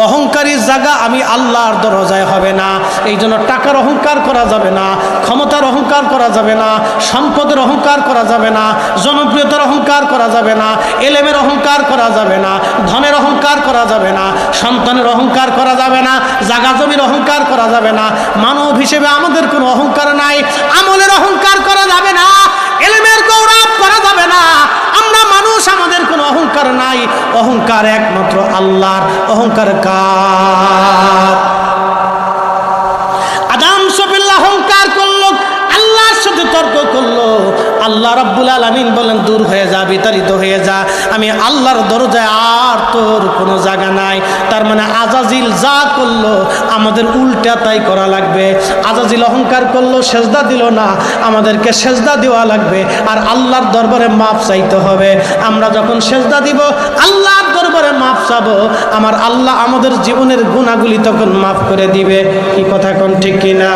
অহংকারী জায়গা আমি আল্লাহর দরজায় হবে না। এই জন্য টাকার অহংকার করা যাবে না, ক্ষমতার অহংকার করা যাবে না, সম্পদের অহংকার করা যাবে না, জনপ্রিয়তার অহংকার করা যাবে না, এলেমের অহংকার করা যাবে না, ধনের অহংকার করা যাবে না, সন্তানের অহংকার করা যাবে না, জাগা জমির অহংকার করা যাবে না। মানব হিসেবে আমাদের কোনো অহংকার নাই, আমলের অহংকার করা যাবে না, এলেমের গৌরব করা যাবে না। আমরা মানুষ, আমাদের কোনো অহংকার নাই। অহংকার একমাত্র আল্লাহর। অহংকার কার? আদম সফিল্লাহ অহংকার করলো, আল্লাহর সাথে তর্ক করলো। আল্লাহ রাব্বুল আলামিন বলেন, দূর হয়ে যা, বিতাড়িত হয়ে যা, আমি আল্লাহর দরজায় আর তোর কোনো জায়গা নাই। তার মানে আজাজিল যা করলো আমাদের উল্টা তাই করা লাগবে। আজাজিল অহংকার করলো, সেজদা দিল না, আমাদেরকে সেজদা দেওয়া লাগবে। আর আল্লাহর দরবারে মাপ চাইতে হবে। আমরা যখন সেজদা দিব, আল্লাহর দরবারে মাপ চাবো, আমার আল্লাহ আমাদের জীবনের গুনাহগুলি তখন মাফ করে দিবে। কি কথা কোন ঠিক কিনা?